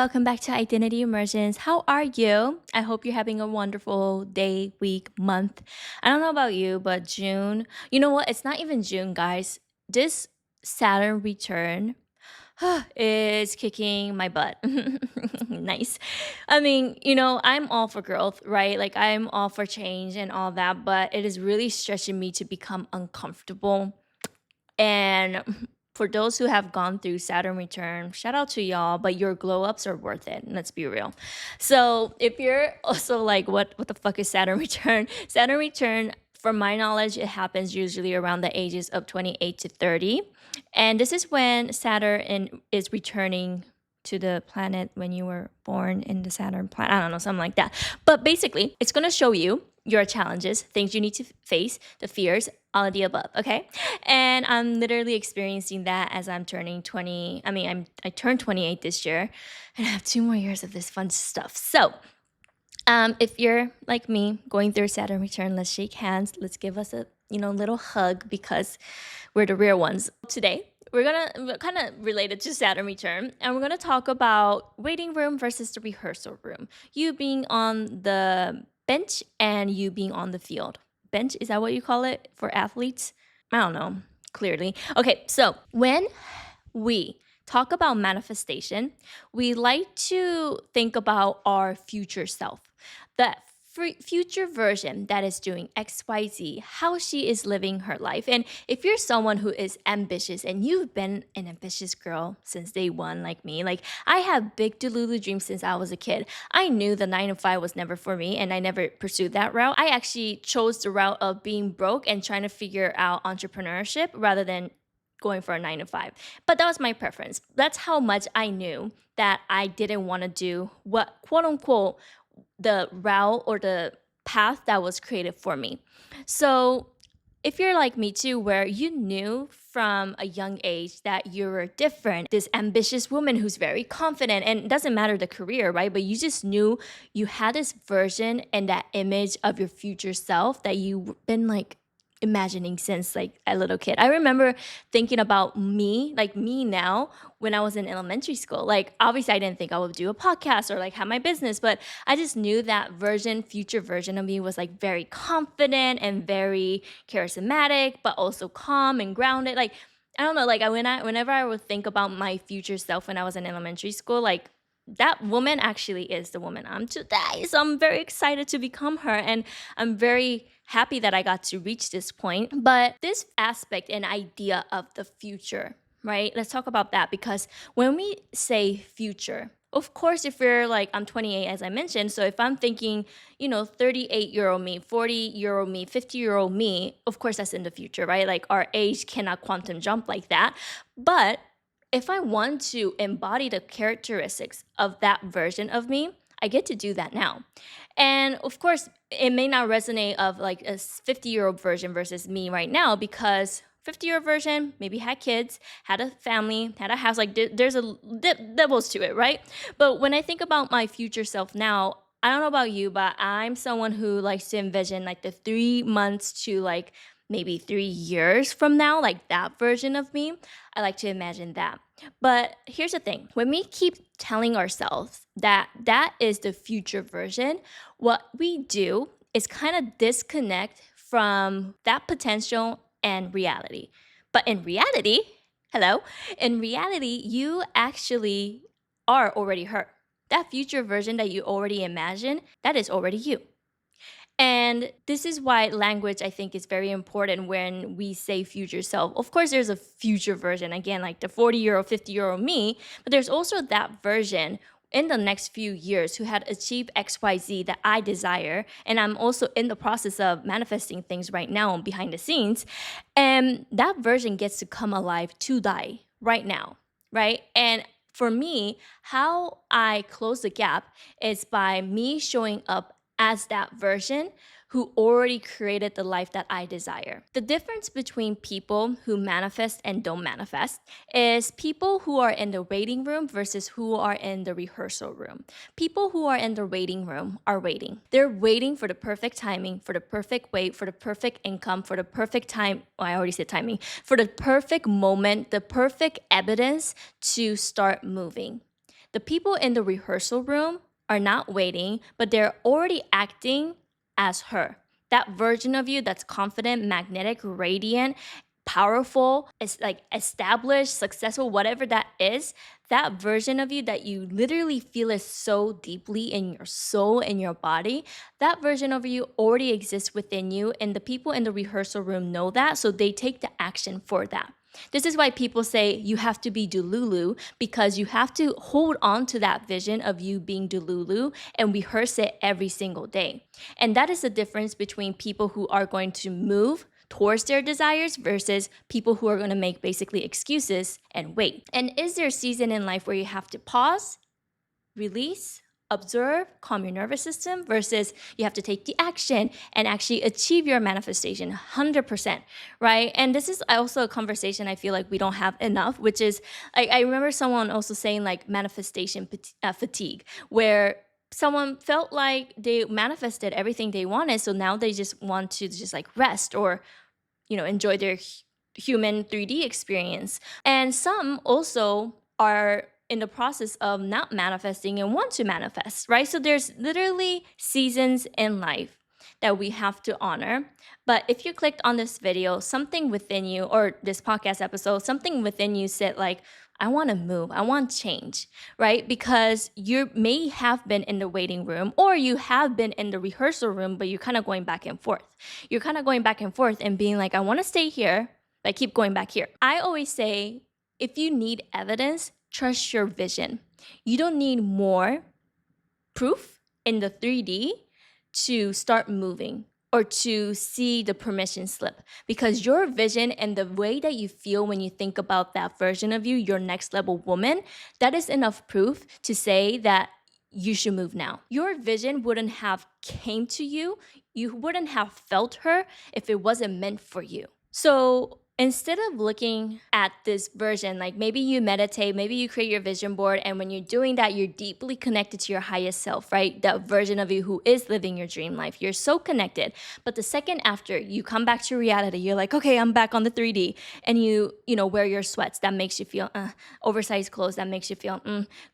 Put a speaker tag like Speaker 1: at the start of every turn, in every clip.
Speaker 1: welcome back to Identity Emergence. How are you? I hope you're having a wonderful day, week, month. I don't know about you, but June, you know what? It's not even June, guys. This Saturn return is kicking my butt. Nice. I mean, I'm all for growth, right? Like, I'm all for change and all that, but it is really stretching me to become uncomfortable. And for those who have gone through Saturn return, shout out to y'all, but your glow ups are worth it. Let's be real. So if you're also like, what the fuck is Saturn return? Saturn return, from my knowledge, it happens usually around the ages of 28 to 30. And this is when Saturn is returning to the planet when you were born in the Saturn planet. I don't know, something like that. But basically, it's going to show you your challenges, things you need to face, the fears, all of the above, okay? And I'm literally experiencing that as I'm turning 20. I turned 28 this year, and I have 2 more years of this fun stuff. So, if you're like me, going through Saturn return, let's shake hands. Let's give us a little hug because we're the real ones. Today, we're kind of related to Saturn return, and we're gonna talk about waiting room versus the rehearsal room. You being on the bench and you being on the field. Bench, is that what you call it for athletes? I don't know, clearly. Okay, so when we talk about manifestation, we like to think about our future self, the future version that is doing XYZ, how she is living her life. And if you're someone who is ambitious and you've been an ambitious girl since day one, like me, like I have big Delulu dreams since I was a kid. I knew the 9 to 5 was never for me and I never pursued that route. I actually chose the route of being broke and trying to figure out entrepreneurship rather than going for a 9 to 5. But that was my preference. That's how much I knew that I didn't want to do what, quote unquote, the route or the path that was created for me. So if you're like me too, where you knew from a young age that you were different, this ambitious woman who's very confident, and it doesn't matter the career, right? But you just knew you had this version and that image of your future self that you've been like imagining since like a little kid. I remember thinking about me, like me now, when I was in elementary school. Like obviously I didn't think I would do a podcast or like have my business, but I just knew that future version of me was like very confident and very charismatic, but also calm and grounded. Like I don't know, like whenever I would think about my future self when I was in elementary school, like that woman actually is the woman I'm today. So I'm very excited to become her. And I'm very happy that I got to reach this point. But this aspect and idea of the future, right? Let's talk about that because when we say future, of course, if we're like, I'm 28, as I mentioned. So if I'm thinking, 38-year-old me, 40-year-old me, 50-year-old me, of course, that's in the future, right? Like our age cannot quantum jump like that. But if I want to embody the characteristics of that version of me, I get to do that now. And of course, it may not resonate of like a 50-year-old version versus me right now because 50-year-old version maybe had kids, had a family, had a house. Like there's a levels to it, right? But when I think about my future self now, I don't know about you, but I'm someone who likes to envision like the 3 months to like maybe 3 years from now, like that version of me. I like to imagine that. But here's the thing, when we keep telling ourselves that that is the future version, what we do is kind of disconnect from that potential and reality. But in reality, in reality, you actually are already her. That future version that you already imagine, that is already you. And this is why language, I think, is very important when we say future self. Of course, there's a future version, again, like the 40-year-old, 50-year-old me, but there's also that version in the next few years who had achieved XYZ that I desire. And I'm also in the process of manifesting things right now behind the scenes. And that version gets to come alive to die right now, right? And for me, how I close the gap is by me showing up as that version who already created the life that I desire. The difference between people who manifest and don't manifest is people who are in the waiting room versus who are in the rehearsal room. People who are in the waiting room are waiting. They're waiting for the perfect timing, for the perfect weight, for the perfect income, for the perfect time. Oh, I already said timing. For the perfect moment, the perfect evidence to start moving. The people in the rehearsal room are not waiting, but they're already acting as her. That version of you that's confident, magnetic, radiant, powerful, is like established, successful, whatever that is, that version of you that you literally feel is so deeply in your soul, in your body, that version of you already exists within you. And the people in the rehearsal room know that, so they take the action for that. This is why people say you have to be Delulu, because you have to hold on to that vision of you being Delulu and rehearse it every single day. And that is the difference between people who are going to move towards their desires versus people who are going to make basically excuses and wait. And is there a season in life where you have to pause, release, observe, calm your nervous system, versus you have to take the action and actually achieve your manifestation 100%, right? And this is also a conversation I feel like we don't have enough, which is I remember someone also saying like manifestation fatigue, where someone felt like they manifested everything they wanted, so now they just want to just like rest or enjoy their human 3D experience. And some also are in the process of not manifesting and want to manifest, right? So there's literally seasons in life that we have to honor. But if you clicked on this video, something within you, or this podcast episode, something within you said like, I want to move, I want change, right? Because you may have been in the waiting room or you have been in the rehearsal room, but you're kind of going back and forth. You're kind of going back and forth and being like, I want to stay here, but I keep going back here. I always say, if you need evidence, trust your vision. You don't need more proof in the 3D to start moving or to see the permission slip, because your vision and the way that you feel when you think about that version of you, your next level woman, that is enough proof to say that you should move now. Your vision wouldn't have came to you, you wouldn't have felt her if it wasn't meant for you. So instead of looking at this version, like maybe you meditate, maybe you create your vision board, and when you're doing that, you're deeply connected to your highest self, right? That version of you who is living your dream life. You're so connected. But the second after you come back to reality, you're like, okay, I'm back on the 3D. And you wear your sweats that makes you feel oversized clothes that makes you feel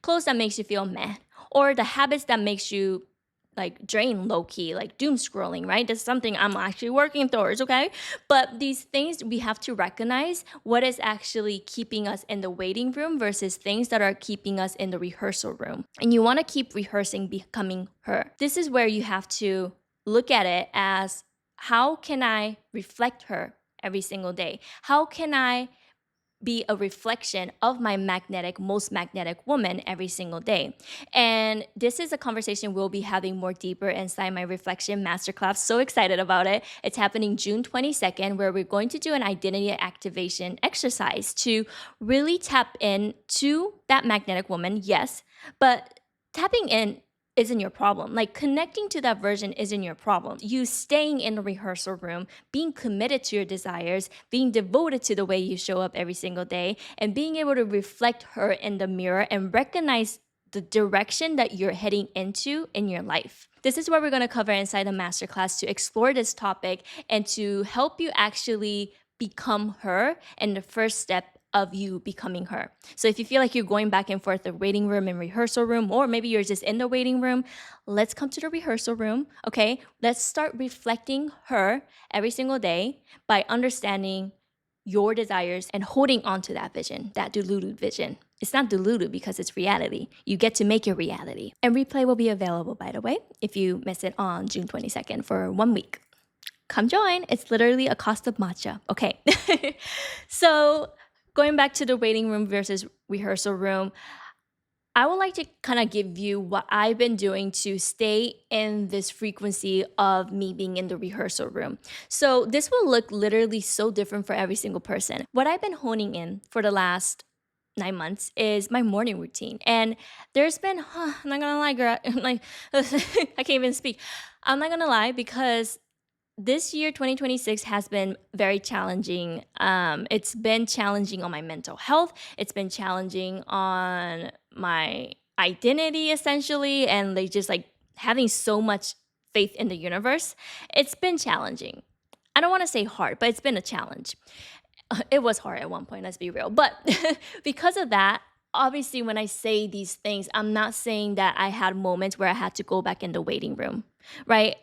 Speaker 1: clothes that makes you feel meh. Or the habits that makes you like drain low-key, like doom scrolling, right? That's something I'm actually working towards, okay? But these things, we have to recognize what is actually keeping us in the waiting room versus things that are keeping us in the rehearsal room. And you want to keep rehearsing becoming her. This is where you have to look at it as, how can I reflect her every single day? How can I be a reflection of my most magnetic woman every single day? And this is a conversation we'll be having more deeper inside my reflection masterclass. So excited about it. It's happening June 22nd, where we're going to do an identity activation exercise to really tap into that magnetic woman, yes, but tapping in isn't your problem. Like connecting to that version isn't your problem. You staying in the rehearsal room, being committed to your desires, being devoted to the way you show up every single day, and being able to reflect her in the mirror and recognize the direction that you're heading into in your life. This is what we're going to cover inside the masterclass to explore this topic and to help you actually become her, and the first step of you becoming her. So if you feel like you're going back and forth the waiting room and rehearsal room, or maybe you're just in the waiting room, let's come to the rehearsal room, okay? Let's start reflecting her every single day by understanding your desires and holding on to that vision, that deluded vision. It's not deluded because it's reality. You get to make your reality. And replay will be available, by the way, if you miss it on June 22nd for 1 week. Come join. It's literally a cost of matcha. Okay. So going back to the waiting room versus rehearsal room, I would like to kind of give you what I've been doing to stay in this frequency of me being in the rehearsal room. So this will look literally so different for every single person. What I've been honing in for the last 9 months is my morning routine. And there's been, I'm not gonna lie, girl, like, I can't even speak. I'm not gonna lie, because this year, 2026, has been very challenging. It's been challenging on my mental health. It's been challenging on my identity, essentially, and like just like having so much faith in the universe. It's been challenging. I don't want to say hard, but it's been a challenge. It was hard at one point, let's be real. But because of that, obviously, when I say these things, I'm not saying that I had moments where I had to go back in the waiting room, right?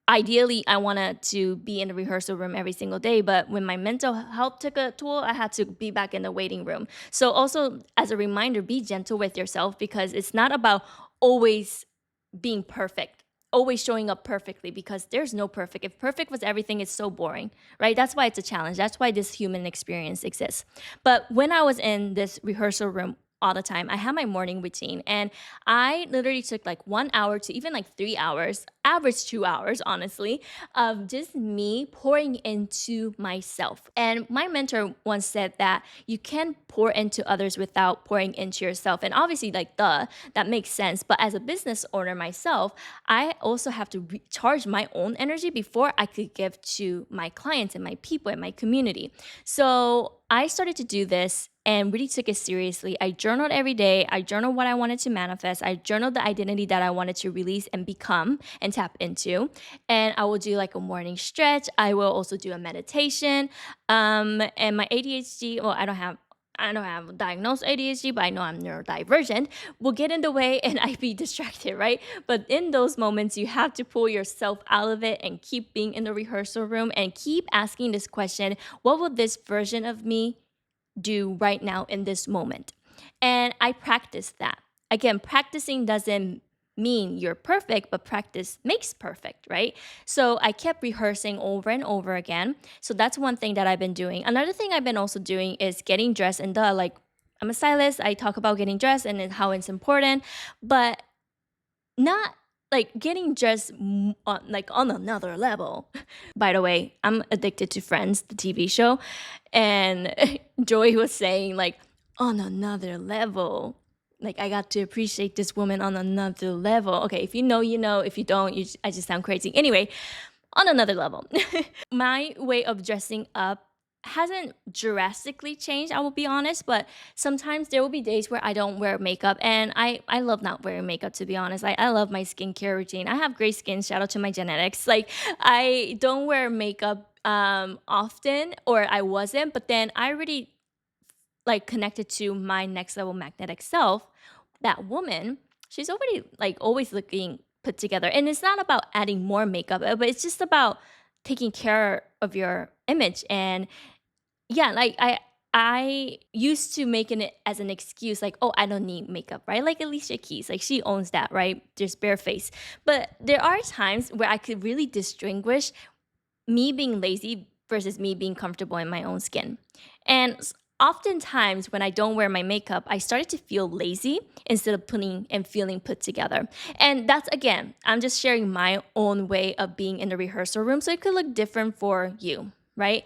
Speaker 1: Ideally, I wanted to be in the rehearsal room every single day, but when my mental health took a toll, I had to be back in the waiting room. So, also as a reminder, be gentle with yourself because it's not about always being perfect, always showing up perfectly, because there's no perfect. If perfect was everything, it's so boring, right? That's why it's a challenge. That's why this human experience exists. But when I was in this rehearsal room all the time, I had my morning routine, and I literally took like 1 hour to even like 3 hours, average 2 hours, honestly, of just me pouring into myself. And my mentor once said that you can pour into others without pouring into yourself. And obviously, like, that makes sense. But as a business owner myself, I also have to recharge my own energy before I could give to my clients and my people and my community. So I started to do this and really took it seriously. I journaled every day. I journaled what I wanted to manifest. I journaled the identity that I wanted to release and become and tap into. And I will do like a morning stretch. I will also do a meditation. And my ADHD, well, I don't have diagnosed ADHD, but I know I'm neurodivergent, will get in the way and I be distracted, right? But in those moments, you have to pull yourself out of it and keep being in the rehearsal room and keep asking this question: what will this version of me do right now in this moment? And I practice that. Again, practicing doesn't mean you're perfect, but practice makes perfect, right? So I kept rehearsing over and over again. So that's one thing that I've been doing. Another thing I've been also doing is getting dressed. And like, I'm a stylist. I talk about getting dressed and how it's important, but not like getting dressed on another level. By the way, I'm addicted to Friends, the TV show, and Joy was saying like on another level. Like, I got to appreciate this woman on another level. Okay, if you know, you know. If you don't, I just sound crazy. Anyway, on another level. My way of dressing up hasn't drastically changed, I will be honest, but sometimes there will be days where I don't wear makeup, and I love not wearing makeup, to be honest. I love my skincare routine. I have great skin, shout out to my genetics. Like, I don't wear makeup often, or I wasn't, but then I really like connected to my next level magnetic self. That woman, she's already like always looking put together. And it's not about adding more makeup, but it's just about taking care of your image. And yeah, like I used to making it as an excuse, like, oh, I don't need makeup, right? Like Alicia Keys, like she owns that, right? Just bare face. But there are times where I could really distinguish me being lazy versus me being comfortable in my own skin. And oftentimes when I don't wear my makeup, I started to feel lazy instead of putting and feeling put together. And that's, again, I'm just sharing my own way of being in the rehearsal room. So it could look different for you, right?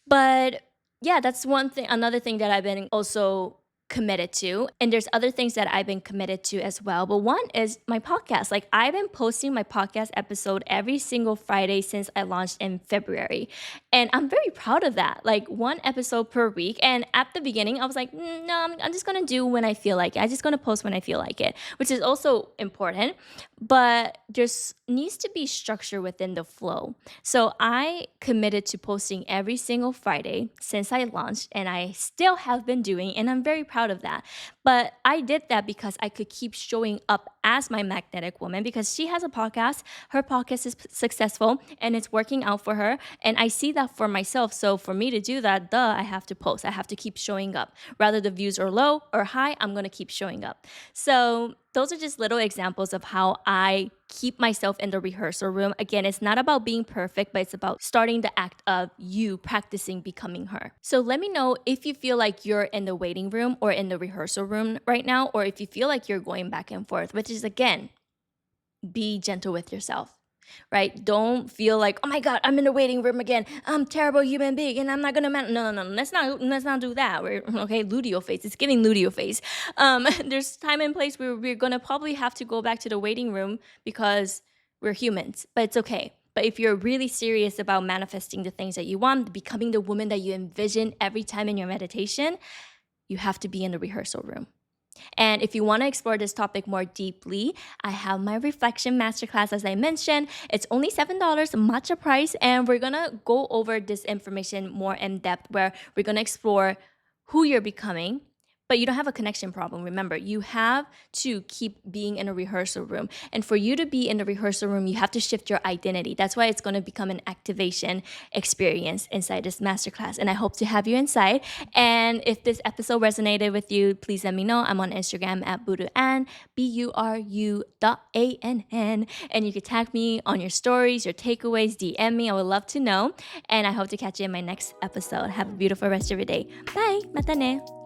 Speaker 1: But yeah, that's one thing. Another thing that I've been also committed to. And there's other things that I've been committed to as well. But one is my podcast. Like, I've been posting my podcast episode every single Friday since I launched in February. And I'm very proud of that. Like, one episode per week. And at the beginning, I was like, no, I'm just going to do when I feel like it. I'm just going to post when I feel like it, which is also important. But there's needs to be structure within the flow. So I committed to posting every single Friday since I launched, and I still have been doing, and I'm very proud of that. But I did that because I could keep showing up as my magnetic woman, because she has a podcast. Her podcast is successful and it's working out for her. And I see that for myself. So for me to do that, I have to post. I have to keep showing up. Rather the views are low or high, I'm going to keep showing up. So those are just little examples of how I keep myself in the rehearsal room. Again, it's not about being perfect, but it's about starting the act of you practicing becoming her. So let me know if you feel like you're in the waiting room or in the rehearsal room right now, or if you feel like you're going back and forth, which is, again, be gentle with yourself. Right? Don't feel like, oh my God, I'm in the waiting room again. I'm a terrible human being and I'm not gonna no. Let's not do that. Okay, luteal phase. It's giving luteal phase. There's time and place where we're gonna probably have to go back to the waiting room because we're humans, but it's okay. But if you're really serious about manifesting the things that you want, becoming the woman that you envision every time in your meditation, you have to be in the rehearsal room. And if you want to explore this topic more deeply, I have my reflection masterclass, as I mentioned. It's only $7, matcha price, and we're going to go over this information more in depth, where we're going to explore who you're becoming, but you don't have a connection problem. Remember, you have to keep being in a rehearsal room. And for you to be in the rehearsal room, you have to shift your identity. That's why it's going to become an activation experience inside this masterclass. And I hope to have you inside. And if this episode resonated with you, please let me know. I'm on Instagram at Buruann, BURU.ANN. And you can tag me on your stories, your takeaways, DM me. I would love to know. And I hope to catch you in my next episode. Have a beautiful rest of your day. Bye. Mata ne.